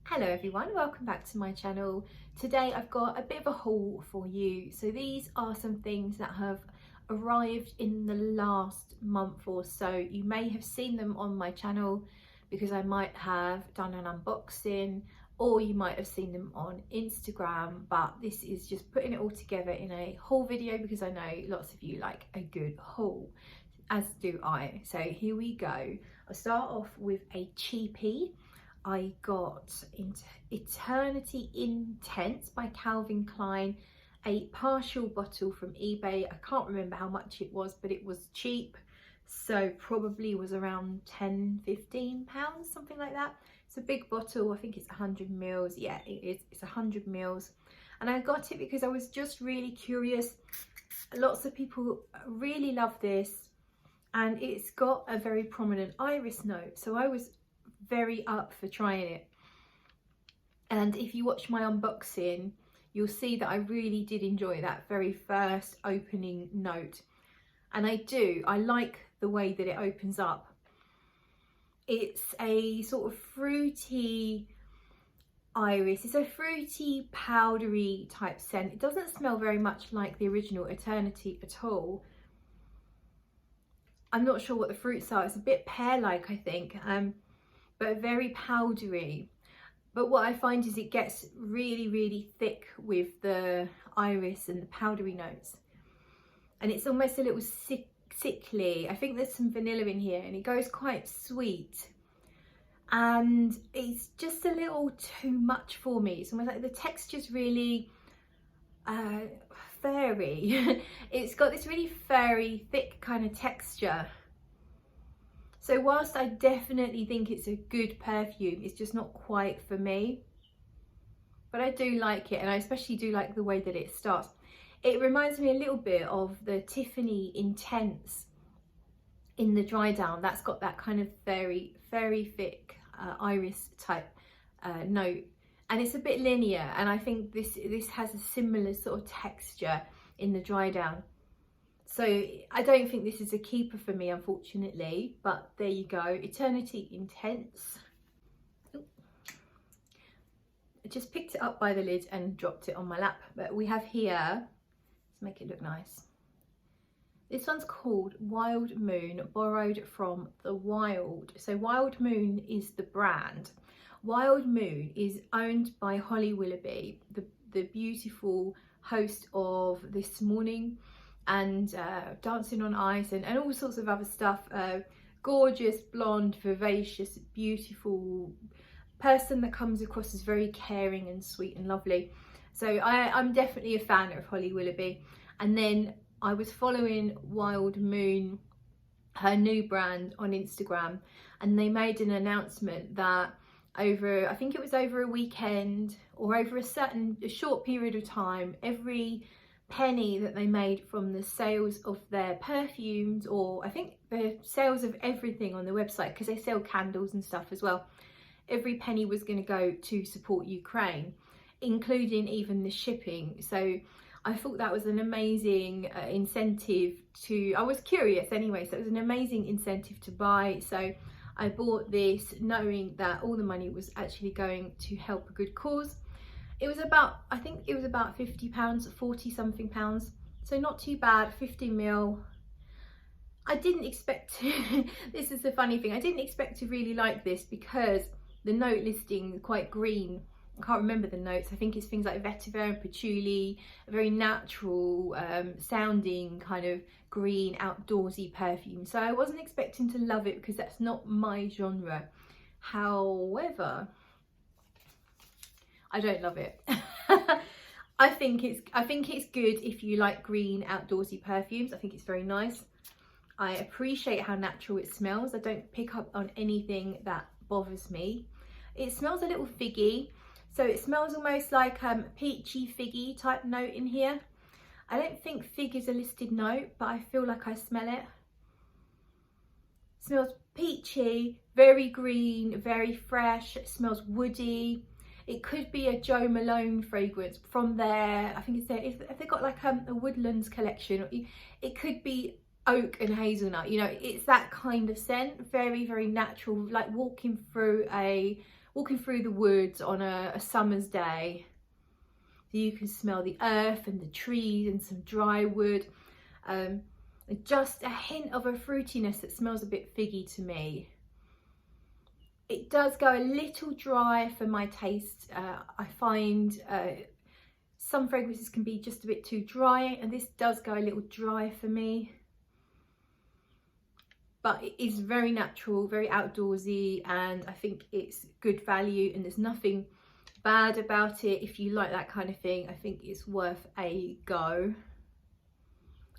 Hello everyone, welcome back to my channel. Today I've got a bit of a haul for you. So these are some things that have arrived in the last month or so. You may have seen them on my channel because I might have done an unboxing, or you might have seen them on Instagram, but this is just putting it all together in a haul video because I know lots of you like a good haul, as do I. So here we go. I'll start off with a cheapie. I got Eternity Incence by Calvin Klein, a partial bottle from eBay. I can't remember how much it was, but it was cheap, so probably was around 10-15 pounds, something like that. It's a big bottle, I think it's 100 mils. Yeah, it is. It's 100 mils, and I got it because I was just really curious. Lots of people really love this, and it's got a very prominent iris note, so I was very up for trying it. And if you watch my unboxing, you'll see that I really did enjoy that very first opening note, and I like the way that it opens up. It's a sort of fruity iris. It's a fruity powdery type scent. It doesn't smell very much like the original Eternity at all. I'm not sure what the fruits are. It's a bit pear-like, I think, but very powdery. But what I find is it gets really thick with the iris and the powdery notes, and it's almost a little sickly. I think there's some vanilla in here, and it goes quite sweet, and it's just a little too much for me. It's almost like the texture's really furry. It's got this really furry, thick kind of texture. So whilst I definitely think it's a good perfume, it's just not quite for me. But I do like it, and I especially do like the way that it starts. It reminds me a little bit of the Tiffany Intense in the dry down. That's got that kind of very thick iris type note. And it's a bit linear, and I think this has a similar sort of texture in the dry down. So I don't think this is a keeper for me, unfortunately, but there you go. Eternity Incence. Ooh. I just picked it up by the lid and dropped it on my lap. But we have here, let's make it look nice. This one's called Wild Moon, borrowed from The Wild. So Wild Moon is the brand. Wild Moon is owned by Holly Willoughby, the beautiful host of This Morning and Dancing on Ice and all sorts of other stuff. Gorgeous, blonde, vivacious, beautiful person that comes across as very caring and sweet and lovely. So I'm definitely a fan of Holly Willoughby. And then I was following Wild Moon, her new brand, on Instagram, and they made an announcement that I think it was over a weekend or over a short period of time, every penny that they made from the sales of their perfumes, or I think the sales of everything on the website, because they sell candles and stuff as well, every penny was going to go to support Ukraine, including even the shipping. So I thought that was an amazing incentive to, I was curious anyway, so it was an amazing incentive to buy. So I bought this knowing that all the money was actually going to help a good cause. It was about, I think it was about £50, 40 something pounds. So not too bad, 50 mil. I didn't expect to, this is the funny thing, I didn't expect to really like this because the note listing is quite green. I can't remember the notes. I think it's things like vetiver and patchouli, a very natural sounding kind of green outdoorsy perfume. So I wasn't expecting to love it because that's not my genre. However, I don't love it. I think it's good if you like green outdoorsy perfumes. I think it's very nice. I appreciate how natural it smells. I don't pick up on anything that bothers me. It smells a little figgy. So it smells almost like peachy figgy type note in here. I don't think fig is a listed note, but I feel like I smell it. Smells peachy, very green, very fresh. It smells woody. It could be a Jo Malone fragrance from their, I think it's there, if they've got like a Woodlands collection. It could be oak and hazelnut, you know, it's that kind of scent. Very natural, like walking through a walking through the woods on a summer's day. So you can smell the earth and the trees and some dry wood. Just a hint of a fruitiness that smells a bit figgy to me. It does go a little dry for my taste. I find some fragrances can be just a bit too dry, and this does go a little dry for me. But it is very natural, very outdoorsy, and I think it's good value, and there's nothing bad about it. If you like that kind of thing, I think it's worth a go.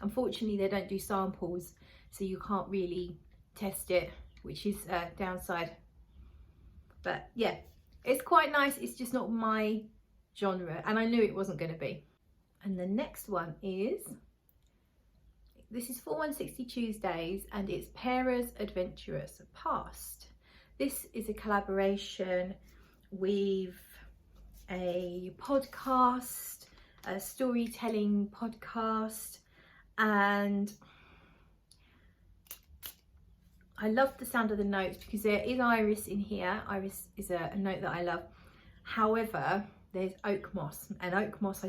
Unfortunately, they don't do samples, so you can't really test it, which is a downside. But yeah, it's quite nice. It's just not my genre, and I knew it wasn't going to be. And the next one is, this is 4160 Tuesdays, and it's Paris Adventurous Past. This is a collaboration with a podcast, a storytelling podcast, and I love the sound of the notes because there is iris in here. Iris is a note that I love. However, there's oak moss, and oak moss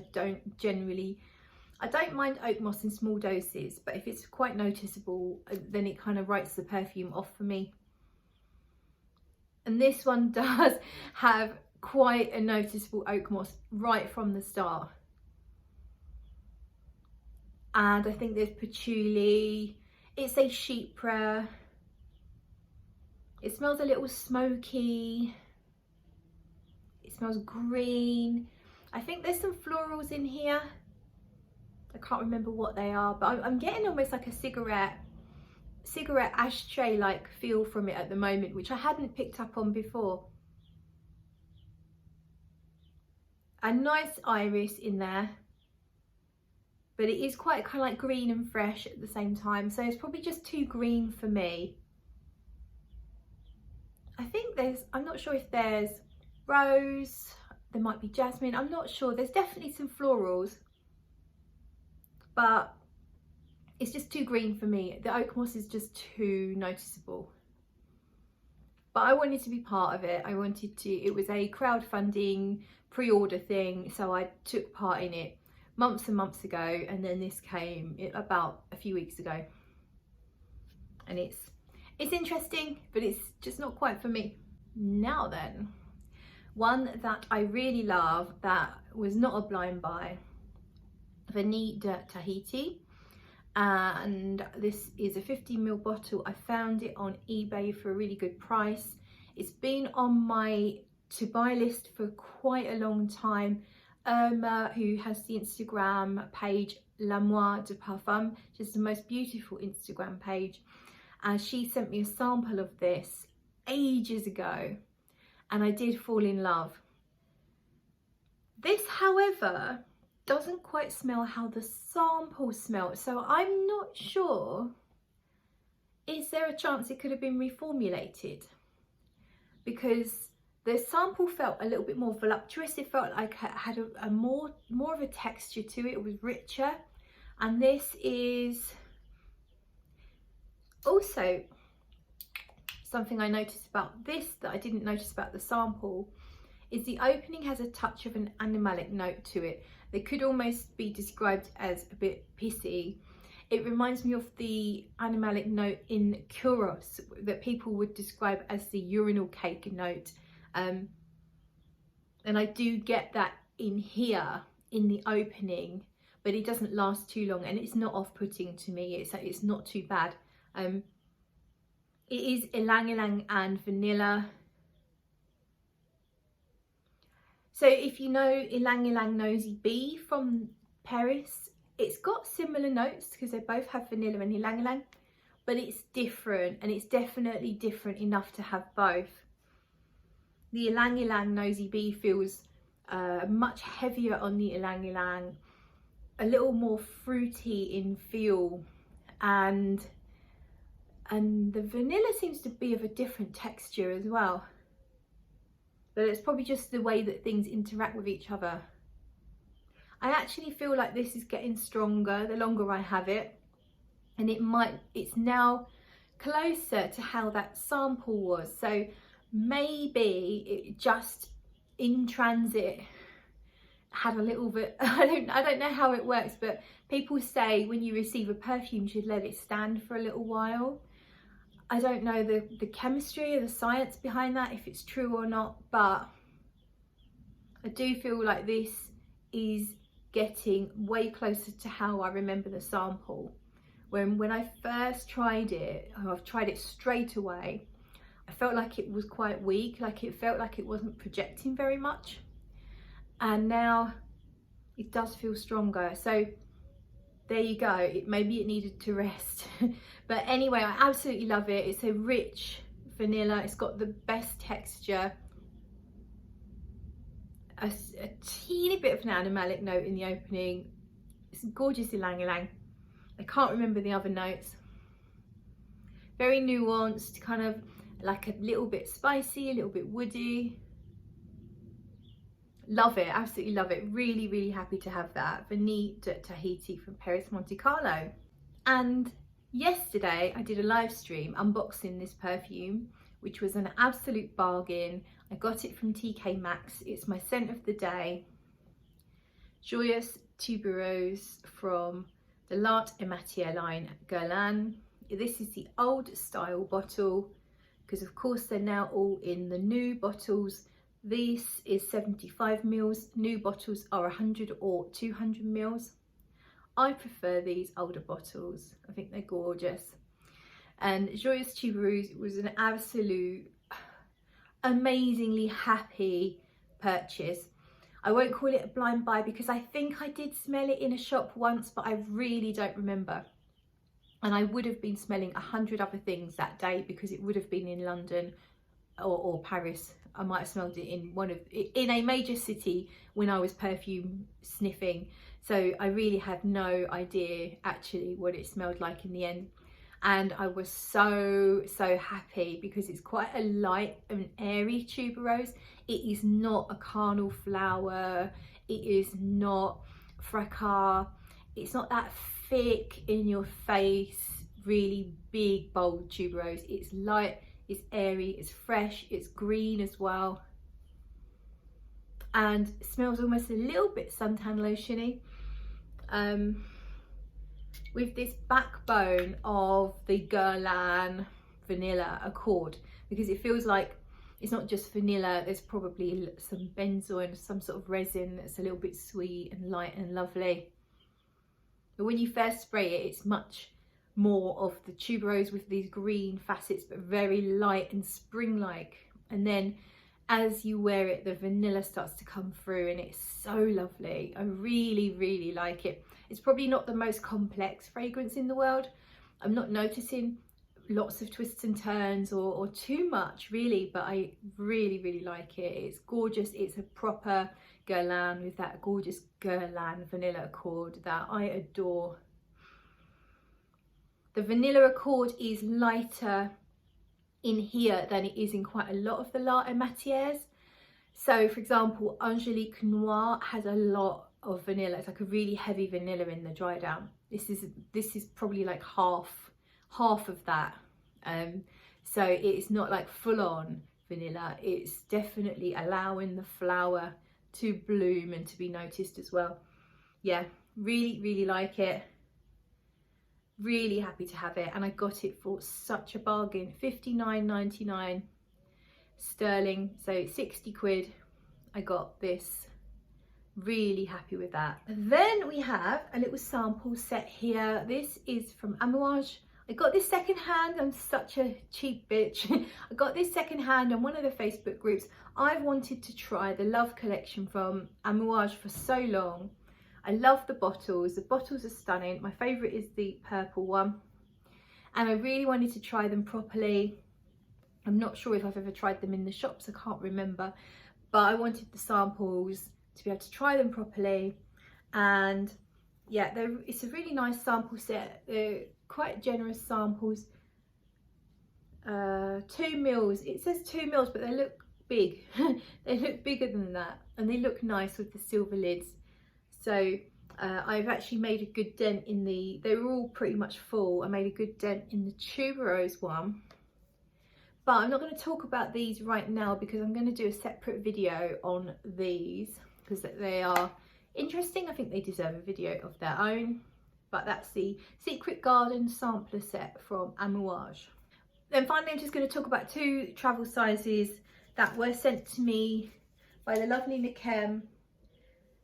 I don't mind oak moss in small doses, but if it's quite noticeable, then it kind of writes the perfume off for me. And this one does have quite a noticeable oak moss right from the start. And I think there's patchouli. It's a chypre. It smells a little smoky. It smells green. I think there's some florals in here. I can't remember what they are, but I'm getting almost like a cigarette ashtray like feel from it at the moment, which I hadn't picked up on before. A nice iris in there, but it is quite kind of like green and fresh at the same time, so it's probably just too green for me. I think I'm not sure if there's rose, there might be jasmine, I'm not sure. There's definitely some florals, but it's just too green for me. The oak moss is just too noticeable. But I wanted to be part of it. It was a crowdfunding pre-order thing, so I took part in it months and months ago, and then this came about a few weeks ago. And it's interesting, but it's just not quite for me. Now then, one that I really love that was not a blind buy, Vanille de Tahiti, and this is a 50ml bottle. I found it on eBay for a really good price. It's been on my to buy list for quite a long time. Irma, who has the Instagram page L'Amouage de Parfum, which is the most beautiful Instagram page, and she sent me a sample of this ages ago, and I did fall in love. This, however, doesn't quite smell how the sample smelled, so I'm not sure. Is there a chance it could have been reformulated? Because the sample felt a little bit more voluptuous. It felt like it had a more of a texture to it. It was richer. And this is also something I noticed about this that I didn't notice about the sample, is the opening has a touch of an animalic note to it. They could almost be described as a bit pissy. It reminds me of the animalic note in Kuros that people would describe as the urinal cake note. And I do get that in here in the opening, but it doesn't last too long, and it's not off-putting to me. It's not too bad. It is ylang ylang and vanilla. So if you know Ylang Ylang Nosy Bee from Paris, it's got similar notes because they both have vanilla and ylang ylang, but it's different, and it's definitely different enough to have both. The Ylang Ylang Nosy Bee feels much heavier on the ylang ylang, a little more fruity in feel, and the vanilla seems to be of a different texture as well. But it's probably just the way that things interact with each other. I actually feel like this is getting stronger the longer I have it, and it's now closer to how that sample was. So maybe it just in transit had a little bit, I don't know how it works, but people say when you receive a perfume you should let it stand for a little while. I don't know the chemistry or the science behind that, if it's true or not, but I do feel like this is getting way closer to how I remember the sample. When I first tried it, I've tried it straight away, I felt like it was quite weak, like it felt like it wasn't projecting very much. And now it does feel stronger. So there you go, maybe it needed to rest. But anyway, I absolutely love it. It's a rich vanilla, it's got the best texture, a teeny bit of an animalic note in the opening. It's gorgeous ylang ylang. I can't remember the other notes. Very nuanced, kind of like a little bit spicy, a little bit woody. Love it, absolutely love it. Really, really happy to have that. Vanille de Tahiti from Paris Monte Carlo. And yesterday I did a live stream unboxing this perfume, which was an absolute bargain. I got it from TK Maxx. It's my scent of the day. Joyous Tuberose from the L'Art et Matière line, Guerlain. This is the old style bottle, because of course they're now all in the new bottles. This is 75 mils, new bottles are 100 or 200 mils. I prefer these older bottles, I think they're gorgeous. And Joyous Tuberose was an absolute amazingly happy purchase. I won't call it a blind buy because I think I did smell it in a shop once, but I really don't remember. And I would have been smelling 100 other things that day because it would have been in London or Paris. I might have smelled it in a major city when I was perfume sniffing. So I really had no idea actually what it smelled like in the end. And I was so happy because it's quite a light and airy tuberose. It is not a carnal flower. It is not fracas. It's not that thick in your face, really big, bold tuberose. It's light, it's airy, it's fresh, it's green as well. And it smells almost a little bit suntan lotiony. With this backbone of the Guerlain vanilla accord, because it feels like it's not just vanilla, there's probably some benzoin, some sort of resin that's a little bit sweet and light and lovely. But when you first spray it, it's much more of the tuberose with these green facets, but very light and spring-like. And then as you wear it, the vanilla starts to come through and it's so lovely. I really like it. It's probably not the most complex fragrance in the world. I'm not noticing lots of twists and turns or too much really, but I really like it. It's gorgeous. It's a proper Guerlain with that gorgeous Guerlain vanilla accord that I adore. The vanilla accord is lighter in here than it is in quite a lot of the L'Art et Matières. So for example, Angelique Noir has a lot of vanilla. It's like a really heavy vanilla in the dry down. This is probably like half of that. So it's not like full on vanilla. It's definitely allowing the flower to bloom and to be noticed as well. Yeah, really like it. Really happy to have it, and I got it for such a bargain, 59.99 sterling, so 60 quid. I got this. Really happy with that. Then we have a little sample set here. This is from Amouage. I got this secondhand. I'm such a cheap bitch. I got this secondhand on one of the Facebook groups. I've wanted to try the Love collection from Amouage for so long. I love the bottles. The bottles are stunning. My favourite is the purple one. And I really wanted to try them properly. I'm not sure if I've ever tried them in the shops. I can't remember. But I wanted the samples to be able to try them properly. And yeah, it's a really nice sample set. They're quite generous samples. 2 mils. It says 2 mils, but they look big. They look bigger than that. And they look nice with the silver lids. So I've actually made a good dent in they were all pretty much full. I made a good dent in the tuberose one, But I'm not going to talk about these right now because I'm going to do a separate video on these because they are interesting. I think they deserve a video of their own. But that's the Secret Garden sampler set from Amouage. Then finally, I'm just going to talk about 2 travel sizes that were sent to me by the lovely Nikem.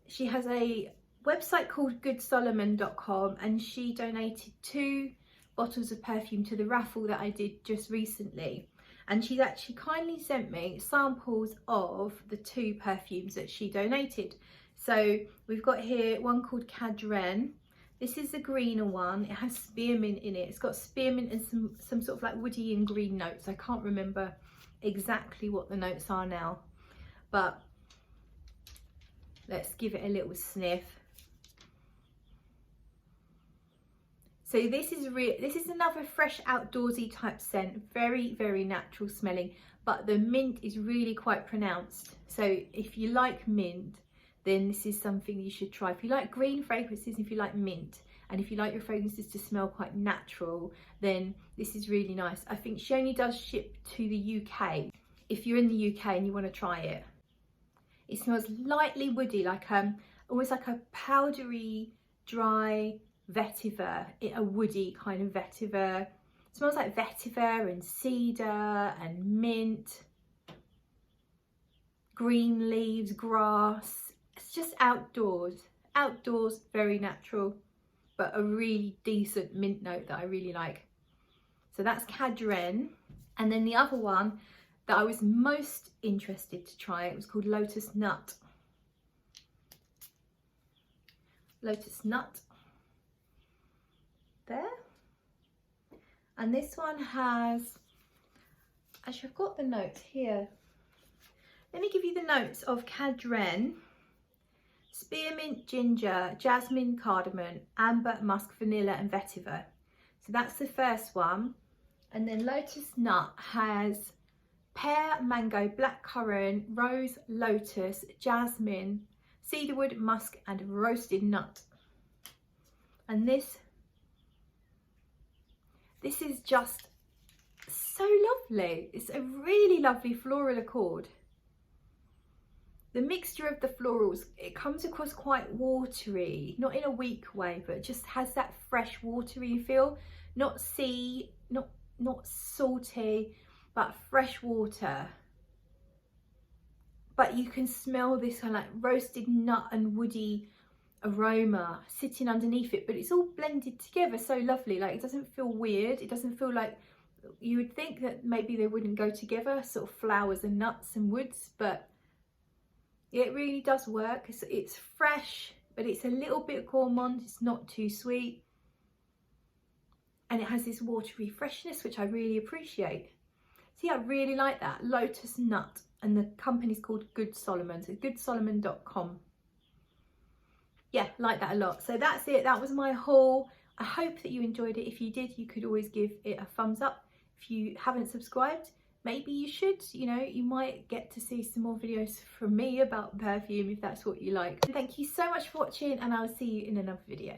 She has a website called goodsolomon.com and she donated 2 bottles of perfume to the raffle that I did just recently. And she's actually kindly sent me samples of the 2 perfumes that she donated. So we've got here one called Cadren. This is the greener one. It has spearmint in it. It's got spearmint and some sort of like woody and green notes. I can't remember exactly what the notes are now, but let's give it a little sniff. So this is another fresh outdoorsy type scent, very, very natural smelling, but the mint is really quite pronounced. So if you like mint, then this is something you should try. If you like green fragrances, if you like mint, and if you like your fragrances to smell quite natural, then this is really nice. I think she only does ship to the UK. If you're in the UK and you want to try it, it smells lightly woody, like almost like a powdery, dry vetiver, a woody kind of vetiver. It smells like vetiver and cedar and mint, green leaves, grass. It's just outdoors, very natural, but a really decent mint note that I really like. So that's Cadren. And then the other one that I was most interested to try, it was called Lotus Nut. Lotus Nut. There. And this one has, actually I've got the notes here. Let me give you the notes of Cadren. Spearmint, ginger, jasmine, cardamom, amber, musk, vanilla and vetiver. So that's the first one. And then Lotus Nut has pear, mango, blackcurrant, rose, lotus, jasmine, cedarwood, musk and roasted nut. And this is just so lovely. It's a really lovely floral accord. The mixture of the florals, it comes across quite watery, not in a weak way, but just has that fresh watery feel. Not sea, not salty, but fresh water. But you can smell this kind of like roasted nut and woody aroma sitting underneath it, but it's all blended together so lovely. Like, it doesn't feel weird. It doesn't feel like, you would think that maybe they wouldn't go together, sort of flowers and nuts and woods, but it really does work. It's fresh, but it's a little bit gourmand. It's not too sweet. And it has this watery freshness, which I really appreciate. So yeah, I really like that. Lotus Nut. And the company's called Good Solomon. So goodsolomon.com. Yeah, like that a lot. So that's it. That was my haul. I hope that you enjoyed it. If you did, you could always give it a thumbs up. If you haven't subscribed, maybe you should. You know, you might get to see some more videos from me about perfume if that's what you like. Thank you so much for watching, and I'll see you in another video.